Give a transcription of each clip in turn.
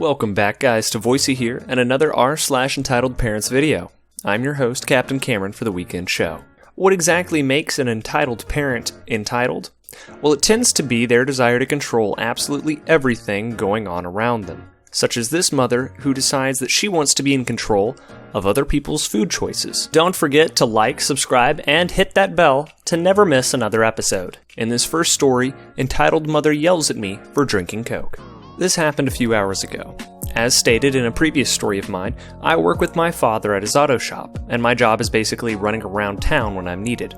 Welcome back, guys, to VoiceyHere and another r/EntitledParents video. I'm your host, Captain Cameron, for the weekend show. What exactly makes an entitled parent entitled? Well, it tends to be their desire to control absolutely everything going on around them, such as this mother who decides that she wants to be in control of other people's food choices. Don't forget to like, subscribe, and hit that bell to never miss another episode. In this first story, entitled mother yells at me for drinking Coke. This happened a few hours ago. As stated in a previous story of mine, I work with my father at his auto shop, and my job is basically running around town when I'm needed.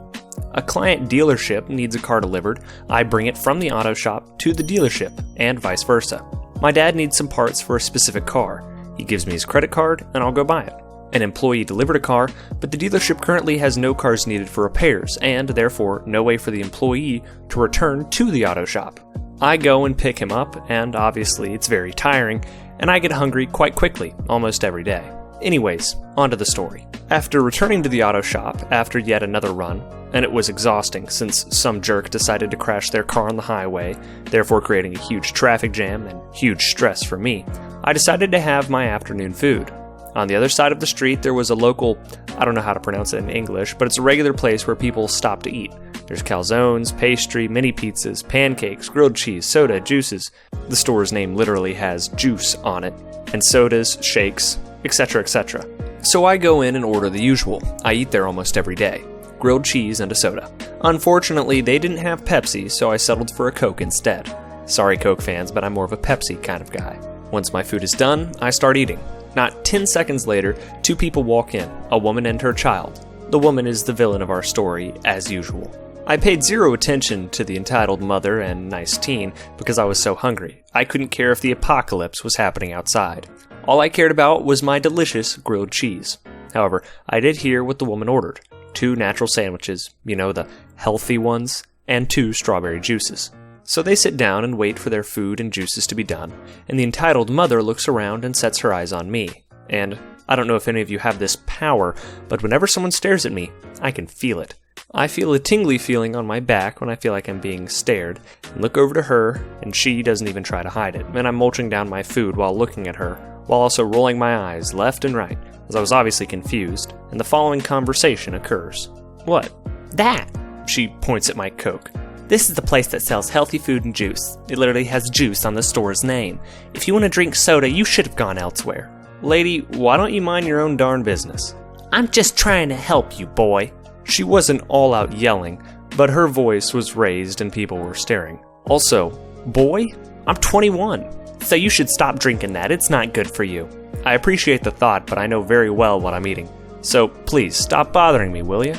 A client dealership needs a car delivered, I bring it from the auto shop to the dealership, and vice versa. My dad needs some parts for a specific car. He gives me his credit card, and I'll go buy it. An employee delivered a car, but the dealership currently has no cars needed for repairs, and therefore no way for the employee to return to the auto shop. I go and pick him up, and obviously it's very tiring, and I get hungry quite quickly, almost every day. Anyways, on to the story. After returning to the auto shop after yet another run, and it was exhausting since some jerk decided to crash their car on the highway, therefore creating a huge traffic jam and huge stress for me, I decided to have my afternoon food. On the other side of the street there was a local, I don't know how to pronounce it in English, but it's a regular place where people stop to eat. There's calzones, pastry, mini pizzas, pancakes, grilled cheese, soda, juices. The store's name literally has juice on it, and sodas, shakes, etc., etc. So I go in and order the usual. I eat there almost every day. Grilled cheese and a soda. Unfortunately, they didn't have Pepsi, so I settled for a Coke instead. Sorry, Coke fans, but I'm more of a Pepsi kind of guy. Once my food is done, I start eating. Not 10 seconds later, two people walk in, a woman and her child. The woman is the villain of our story, as usual. I paid zero attention to the entitled mother and nice teen because I was so hungry. I couldn't care if the apocalypse was happening outside. All I cared about was my delicious grilled cheese. However, I did hear what the woman ordered. 2 natural sandwiches, the healthy ones, and 2 strawberry juices. So they sit down and wait for their food and juices to be done, and the entitled mother looks around and sets her eyes on me. And I don't know if any of you have this power, but whenever someone stares at me, I can feel it. I feel a tingly feeling on my back when I feel like I'm being stared, and look over to her, and she doesn't even try to hide it, and I'm munching down my food while looking at her, while also rolling my eyes left and right, as I was obviously confused, and the following conversation occurs. "What?" "That!" She points at my Coke. "This is the place that sells healthy food and juice. It literally has juice on the store's name. If you want to drink soda, you should have gone elsewhere." "Lady, why don't you mind your own darn business?" "I'm just trying to help you, boy." She wasn't all out yelling, but her voice was raised and people were staring. Also, boy? I'm 21. "So you should stop drinking that. It's not good for you." I appreciate the thought, but I know very well what I'm eating. So please, stop bothering me, will you?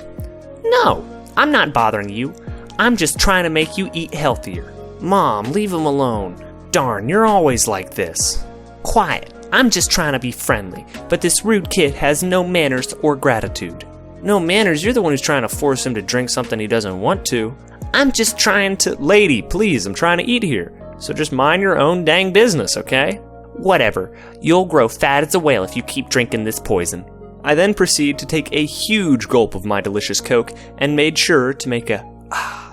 "No, I'm not bothering you. I'm just trying to make you eat healthier." "Mom, leave him alone." "Darn, you're always like this." "Quiet. I'm just trying to be friendly, but this rude kid has no manners or gratitude." "No manners? You're the one who's trying to force him to drink something he doesn't want to." "I'm just trying to..." "Lady, please, I'm trying to eat here. So just mind your own dang business, okay?" "Whatever. You'll grow fat as a whale if you keep drinking this poison." I then proceed to take a huge gulp of my delicious Coke and made sure to make a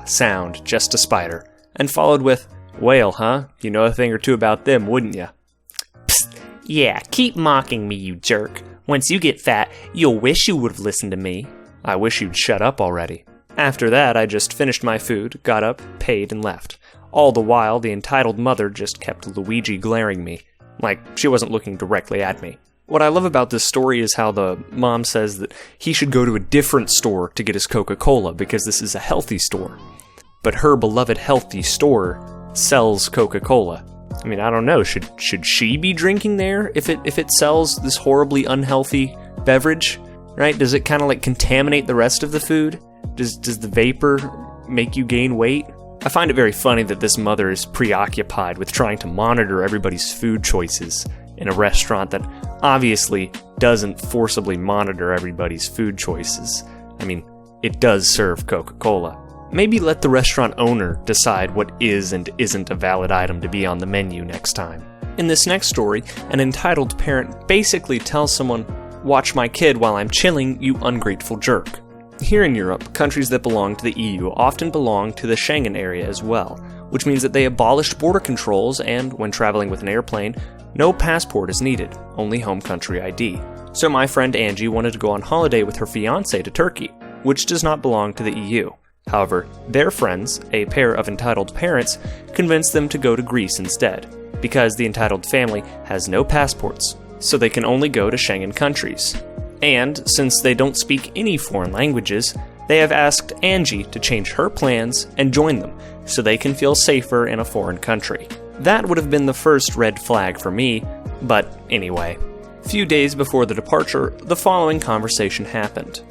sound just to spite her, and followed with, "Whale, huh? You know a thing or two about them, wouldn't ya?" "Psst. Yeah, keep mocking me, you jerk. Once you get fat, you'll wish you would have listened to me." "I wish you'd shut up already." After that, I just finished my food, got up, paid, and left. All the while, the entitled mother just kept Luigi glaring me, like she wasn't looking directly at me. What I love about this story is how the mom says that he should go to a different store to get his Coca-Cola because this is a healthy store. But her beloved healthy store sells Coca-Cola. I mean, I don't know, should she be drinking there if it sells this horribly unhealthy beverage, right? Does it kind of like contaminate the rest of the food? Does the vapor make you gain weight? I find it very funny that this mother is preoccupied with trying to monitor everybody's food choices in a restaurant that obviously doesn't forcibly monitor everybody's food choices. I mean, it does serve Coca-Cola. Maybe let the restaurant owner decide what is and isn't a valid item to be on the menu next time. In this next story, an entitled parent basically tells someone, "Watch my kid while I'm chilling, you ungrateful jerk." Here in Europe, countries that belong to the EU often belong to the Schengen area as well, which means that they abolished border controls and, when traveling with an airplane, No passport is needed, only home country ID. So my friend Angie wanted to go on holiday with her fiancé to Turkey, which does not belong to the EU. However, their friends, a pair of entitled parents, convinced them to go to Greece instead, because the entitled family has no passports, so they can only go to Schengen countries. And since they don't speak any foreign languages, they have asked Angie to change her plans and join them, so they can feel safer in a foreign country. That would have been the first red flag for me, but anyway. Few days before the departure, the following conversation happened.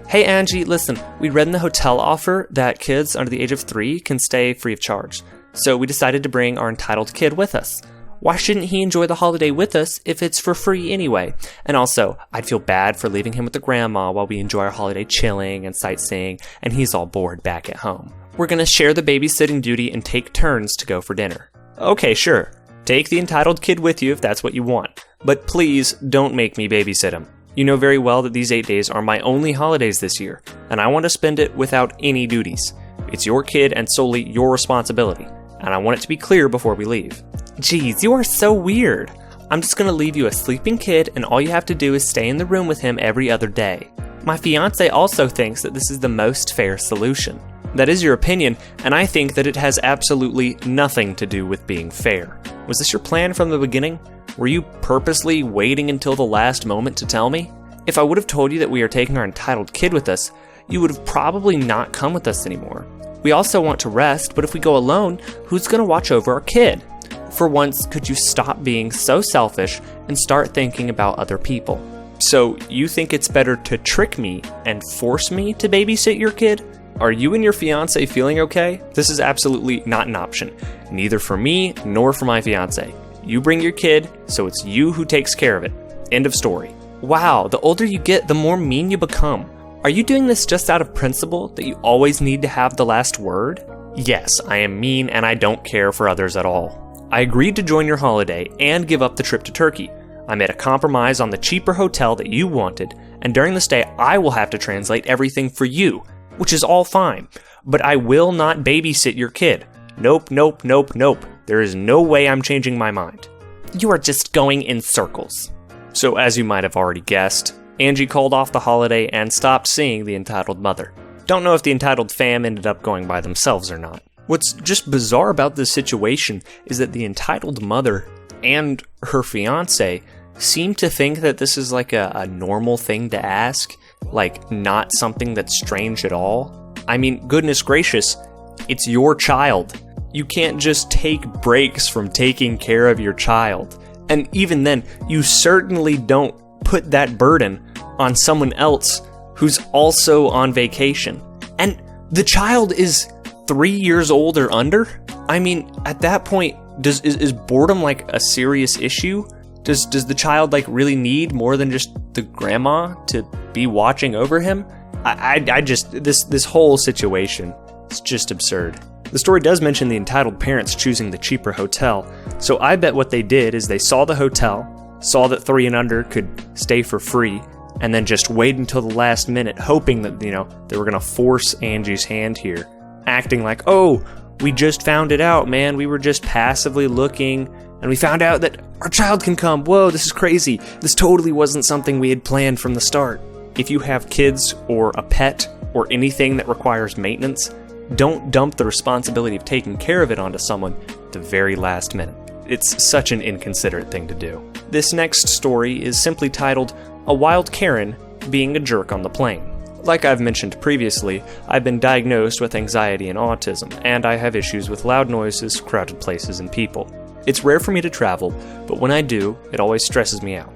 Hey Angie, listen, we read in the hotel offer that kids under the age of 3 can stay free of charge, so we decided to bring our entitled kid with us. Why shouldn't he enjoy the holiday with us if it's for free anyway? And also, I'd feel bad for leaving him with the grandma while we enjoy our holiday chilling and sightseeing, and he's all bored back at home. We're gonna share the babysitting duty and take turns to go for dinner. Okay, sure. Take the entitled kid with you if that's what you want. But please don't make me babysit him. You know very well that these 8 days are my only holidays this year, and I want to spend it without any duties. It's your kid and solely your responsibility, and I want it to be clear before we leave. Jeez, you are so weird. I'm just gonna leave you a sleeping kid, and all you have to do is stay in the room with him every other day. My fiance also thinks that this is the most fair solution. That is your opinion, and I think that it has absolutely nothing to do with being fair. Was this your plan from the beginning? Were you purposely waiting until the last moment to tell me? If I would have told you that we are taking our entitled kid with us, you would have probably not come with us anymore. We also want to rest, but if we go alone, who's gonna watch over our kid? For once, could you stop being so selfish and start thinking about other people? So, you think it's better to trick me and force me to babysit your kid? Are you and your fiancé feeling okay? This is absolutely not an option, neither for me nor for my fiancé. You bring your kid, so it's you who takes care of it. End of story. Wow, the older you get, the more mean you become. Are you doing this just out of principle that you always need to have the last word? Yes, I am mean and I don't care for others at all. I agreed to join your holiday and give up the trip to Turkey. I made a compromise on the cheaper hotel that you wanted, and during the stay I will have to translate everything for you, which is all fine. But I will not babysit your kid. Nope, nope, nope, nope. There is no way I'm changing my mind. You are just going in circles. So as you might have already guessed, Angie called off the holiday and stopped seeing the entitled mother. Don't know if the entitled fam ended up going by themselves or not. What's just bizarre about this situation is that the entitled mother and her fiancé seem to think that this is like a normal thing to ask, like not something that's strange at all. I mean, goodness gracious, it's your child. You can't just take breaks from taking care of your child. And even then, you certainly don't put that burden on someone else who's also on vacation. And the child is 3 years old or under? I mean, at that point, is boredom like a serious issue? Does the child like really need more than just the grandma to be watching over him? I just, this whole situation is just absurd. The story does mention the entitled parents choosing the cheaper hotel, so I bet what they did is they saw the hotel, saw that 3 and under could stay for free, and then just waited until the last minute, hoping that, they were gonna force Angie's hand here, acting like, oh, we just found it out, man, we were just passively looking, and we found out that our child can come. Whoa, this is crazy. This totally wasn't something we had planned from the start. If you have kids or a pet or anything that requires maintenance, don't dump the responsibility of taking care of it onto someone at the very last minute. It's such an inconsiderate thing to do. This next story is simply titled, A Wild Karen Being a Jerk on the Plane. Like I've mentioned previously, I've been diagnosed with anxiety and autism, and I have issues with loud noises, crowded places, and people. It's rare for me to travel, but when I do, it always stresses me out.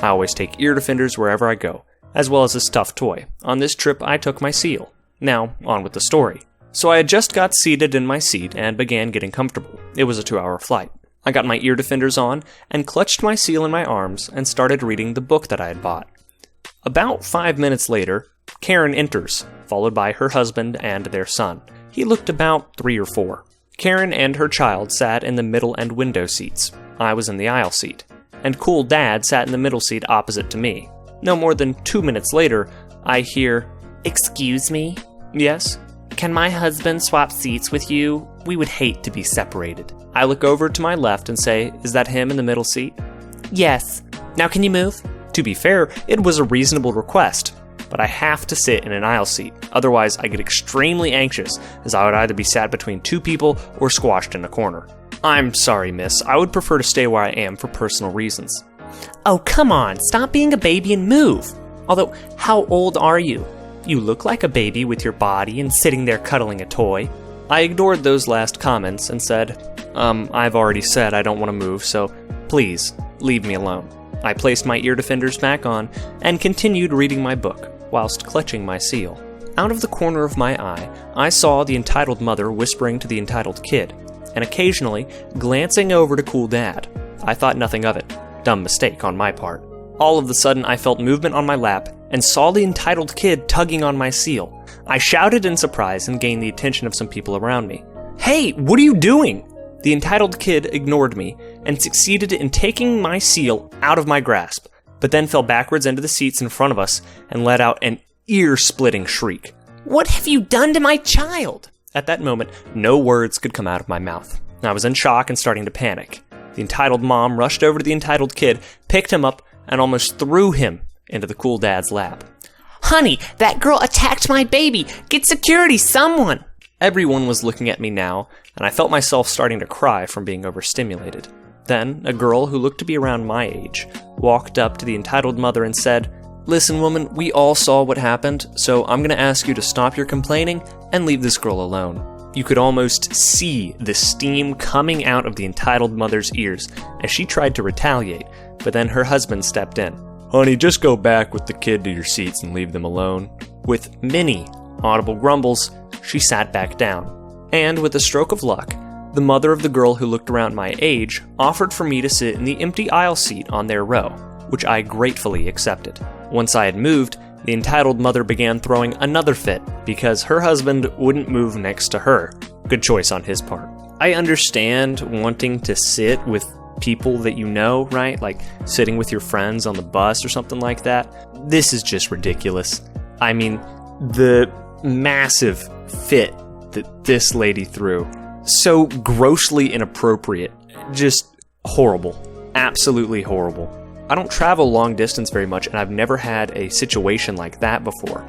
I always take ear defenders wherever I go, as well as a stuffed toy. On this trip, I took my seal. Now, on with the story. So I had just got seated in my seat and began getting comfortable. It was a 2-hour flight. I got my ear defenders on and clutched my seal in my arms and started reading the book that I had bought. About 5 minutes later, Karen enters, followed by her husband and their son. He looked about 3 or 4. Karen and her child sat in the middle and window seats. I was in the aisle seat. And cool dad sat in the middle seat opposite to me. No more than 2 minutes later, I hear, "Excuse me?" "Yes?" Can my husband swap seats with you? We would hate to be separated. I look over to my left and say, is that him in the middle seat? Yes. Now can you move? To be fair, it was a reasonable request, but I have to sit in an aisle seat. Otherwise, I get extremely anxious, as I would either be sat between two people or squashed in a corner. I'm sorry, miss. I would prefer to stay where I am for personal reasons. Oh, come on. Stop being a baby and move. Although, how old are you? You look like a baby with your body and sitting there cuddling a toy. I ignored those last comments and said, I've already said I don't want to move, so please, leave me alone. I placed my ear defenders back on and continued reading my book, whilst clutching my seal. Out of the corner of my eye, I saw the entitled mother whispering to the entitled kid, and occasionally glancing over to cool dad. I thought nothing of it. Dumb mistake on my part. All of a sudden, I felt movement on my lap and saw the entitled kid tugging on my seal. I shouted in surprise and gained the attention of some people around me. Hey, what are you doing? The entitled kid ignored me and succeeded in taking my seal out of my grasp, but then fell backwards into the seats in front of us and let out an ear-splitting shriek. What have you done to my child? At that moment, no words could come out of my mouth. I was in shock and starting to panic. The entitled mom rushed over to the entitled kid, picked him up, and almost threw him into the cool dad's lap. Honey, that girl attacked my baby! Get security, someone! Everyone was looking at me now, and I felt myself starting to cry from being overstimulated. Then, a girl who looked to be around my age walked up to the entitled mother and said, Listen, woman, we all saw what happened, so I'm going to ask you to stop your complaining and leave this girl alone. You could almost see the steam coming out of the entitled mother's ears as she tried to retaliate, but then her husband stepped in. Honey, just go back with the kid to your seats and leave them alone. With many audible grumbles, she sat back down. And with a stroke of luck, the mother of the girl who looked around my age offered for me to sit in the empty aisle seat on their row, which I gratefully accepted. Once I had moved, the entitled mother began throwing another fit because her husband wouldn't move next to her. Good choice on his part. I understand wanting to sit with people that you know, right? Like sitting with your friends on the bus or something like that. This is just ridiculous. I mean, the massive fit that this lady threw. So grossly inappropriate. Just horrible. Absolutely horrible. I don't travel long distance very much, and I've never had a situation like that before.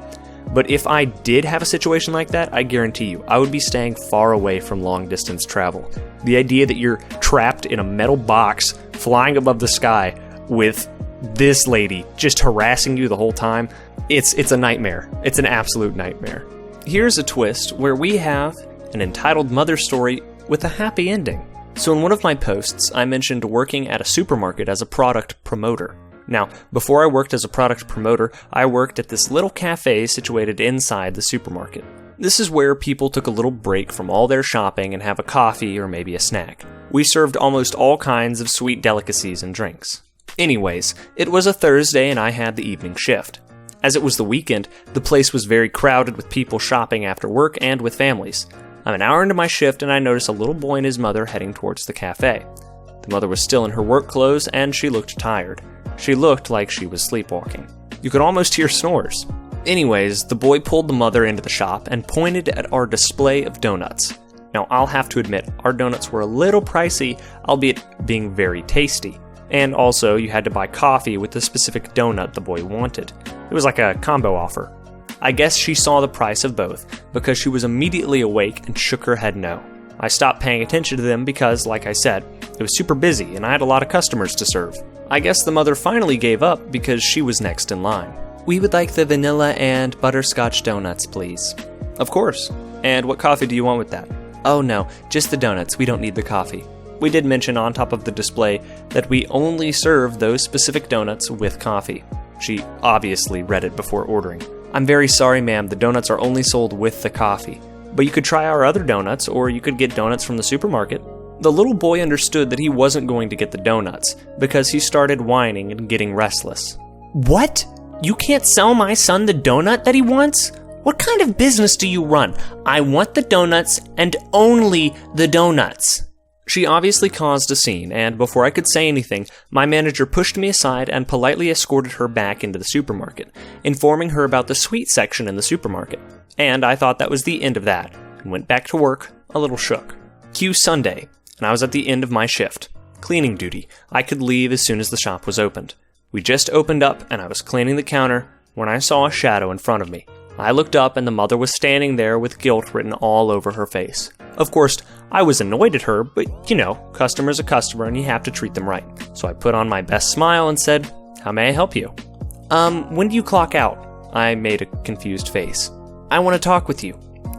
But if I did have a situation like that, I guarantee you, I would be staying far away from long distance travel. The idea that you're trapped in a metal box flying above the sky with this lady just harassing you the whole time, it's a nightmare. It's an absolute nightmare. Here's a twist where we have an entitled mother story with a happy ending. So in one of my posts, I mentioned working at a supermarket as a product promoter. Now, before I worked as a product promoter, I worked at this little cafe situated inside the supermarket. This is where people took a little break from all their shopping and have a coffee or maybe a snack. We served almost all kinds of sweet delicacies and drinks. Anyways, it was a Thursday and I had the evening shift. As it was the weekend, the place was very crowded with people shopping after work and with families. I'm an hour into my shift and I notice a little boy and his mother heading towards the cafe. The mother was still in her work clothes and she looked tired. She looked like she was sleepwalking. You could almost hear snores. Anyways, the boy pulled the mother into the shop and pointed at our display of donuts. Now, I'll have to admit, our donuts were a little pricey, albeit being very tasty. And also, you had to buy coffee with the specific donut the boy wanted. It was like a combo offer. I guess she saw the price of both, because she was immediately awake and shook her head no. I stopped paying attention to them because, like I said, it was super busy and I had a lot of customers to serve. I guess the mother finally gave up because she was next in line. We would like the vanilla and butterscotch donuts, please. Of course. And what coffee do you want with that? Oh no, just the donuts. We don't need the coffee. We did mention on top of the display that we only serve those specific donuts with coffee. She obviously read it before ordering. I'm very sorry, ma'am, the donuts are only sold with the coffee. But you could try our other donuts, or you could get donuts from the supermarket. The little boy understood that he wasn't going to get the donuts, because he started whining and getting restless. What? You can't sell my son the donut that he wants? What kind of business do you run? I want the donuts, and only the donuts. She obviously caused a scene, and before I could say anything, my manager pushed me aside and politely escorted her back into the supermarket, informing her about the sweet section in the supermarket. And I thought that was the end of that, and went back to work, a little shook. Cue Sunday, and I was at the end of my shift. Cleaning duty. I could leave as soon as the shop was opened. We just opened up, and I was cleaning the counter when I saw a shadow in front of me. I looked up, and the mother was standing there with guilt written all over her face. Of course, I was annoyed at her, but customer's a customer, and you have to treat them right. So I put on my best smile and said, "How may I help you?" When do you clock out?" I made a confused face. "I want to talk with you."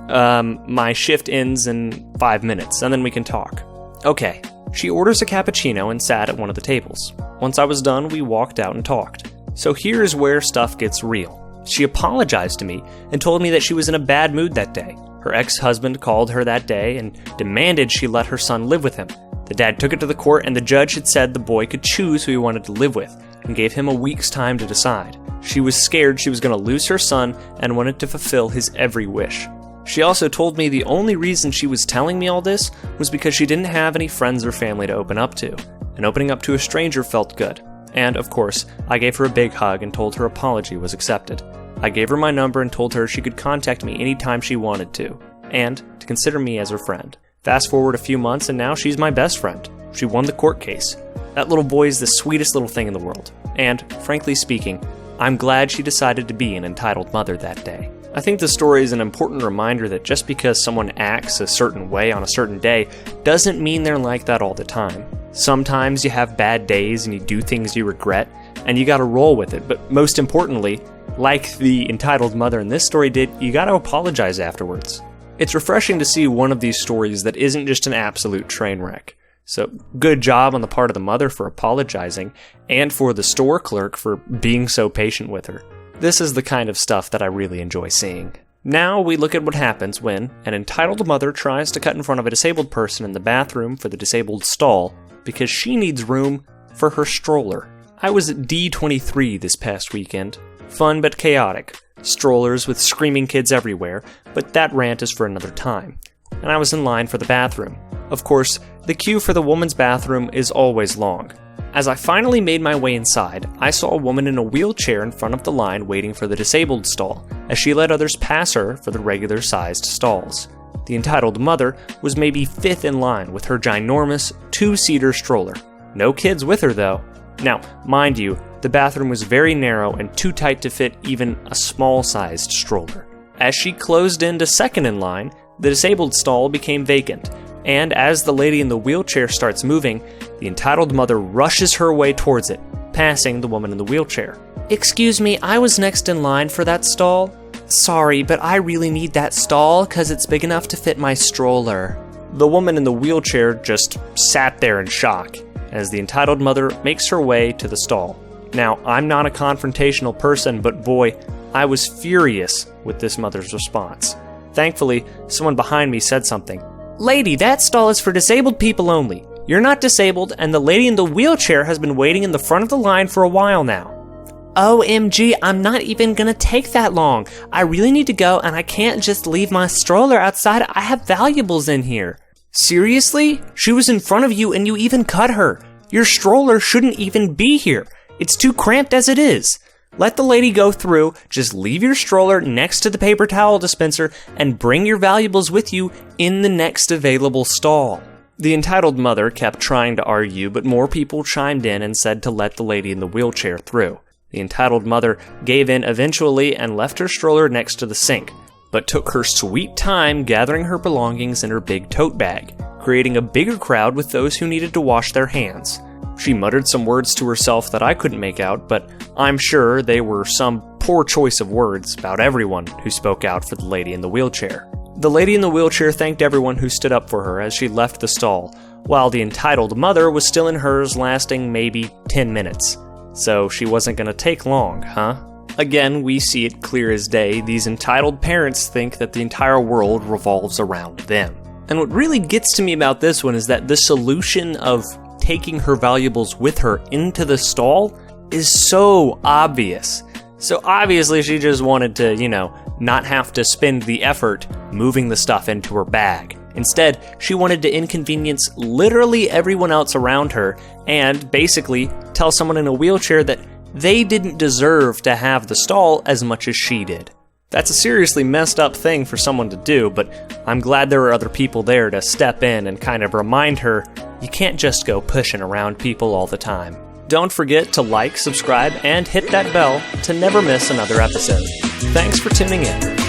My shift ends in 5 minutes, and then we can talk." "Okay." She orders a cappuccino and sat at one of the tables. Once I was done, we walked out and talked. So here's where stuff gets real. She apologized to me and told me that she was in a bad mood that day. Her ex-husband called her that day and demanded she let her son live with him. The dad took it to the court, and the judge had said the boy could choose who he wanted to live with, and gave him a week's time to decide. She was scared she was going to lose her son and wanted to fulfill his every wish. She also told me the only reason she was telling me all this was because she didn't have any friends or family to open up to, and opening up to a stranger felt good. And, of course, I gave her a big hug and told her apology was accepted. I gave her my number and told her she could contact me anytime she wanted to, and to consider me as her friend. Fast forward a few months, and now she's my best friend. She won the court case. That little boy is the sweetest little thing in the world. And, frankly speaking, I'm glad she decided to be an entitled mother that day. I think the story is an important reminder that just because someone acts a certain way on a certain day doesn't mean they're like that all the time. Sometimes you have bad days and you do things you regret, and you gotta roll with it. But most importantly, like the entitled mother in this story did, you gotta apologize afterwards. It's refreshing to see one of these stories that isn't just an absolute train wreck. So good job on the part of the mother for apologizing, and for the store clerk for being so patient with her. This is the kind of stuff that I really enjoy seeing. Now we look at what happens when an entitled mother tries to cut in front of a disabled person in the bathroom for the disabled stall because she needs room for her stroller. I was at D23 this past weekend. Fun but chaotic. Strollers with screaming kids everywhere, but that rant is for another time. And I was in line for the bathroom. Of course, the queue for the woman's bathroom is always long. As I finally made my way inside, I saw a woman in a wheelchair in front of the line waiting for the disabled stall, as she let others pass her for the regular-sized stalls. The entitled mother was maybe fifth in line with her ginormous two-seater stroller. No kids with her, though. Now, mind you, the bathroom was very narrow and too tight to fit even a small-sized stroller. As she closed into second in line, the disabled stall became vacant, and as the lady in the wheelchair starts moving, the entitled mother rushes her way towards it, passing the woman in the wheelchair. "Excuse me, I was next in line for that stall. Sorry, but I really need that stall because it's big enough to fit my stroller." The woman in the wheelchair just sat there in shock as the entitled mother makes her way to the stall. Now, I'm not a confrontational person, but boy, I was furious with this mother's response. Thankfully, someone behind me said something. "Lady, that stall is for disabled people only. You're not disabled, and the lady in the wheelchair has been waiting in the front of the line for a while now." "OMG, I'm not even gonna take that long. I really need to go, and I can't just leave my stroller outside. I have valuables in here." "Seriously? She was in front of you and you even cut her. Your stroller shouldn't even be here. It's too cramped as it is. Let the lady go through, just leave your stroller next to the paper towel dispenser and bring your valuables with you in the next available stall." The entitled mother kept trying to argue, but more people chimed in and said to let the lady in the wheelchair through. The entitled mother gave in eventually and left her stroller next to the sink, but took her sweet time gathering her belongings in her big tote bag, creating a bigger crowd with those who needed to wash their hands. She muttered some words to herself that I couldn't make out, but I'm sure they were some poor choice of words about everyone who spoke out for the lady in the wheelchair. The lady in the wheelchair thanked everyone who stood up for her as she left the stall, while the entitled mother was still in hers, lasting maybe 10 minutes. So she wasn't gonna take long, huh? Again, we see it clear as day. These entitled parents think that the entire world revolves around them. And what really gets to me about this one is that the solution of taking her valuables with her into the stall is so obvious. So obviously she just wanted to, not have to spend the effort moving the stuff into her bag. Instead, she wanted to inconvenience literally everyone else around her and basically tell someone in a wheelchair that they didn't deserve to have the stall as much as she did. That's a seriously messed up thing for someone to do, but I'm glad there were other people there to step in and kind of remind her you can't just go pushing around people all the time. Don't forget to like, subscribe, and hit that bell to never miss another episode. Thanks for tuning in.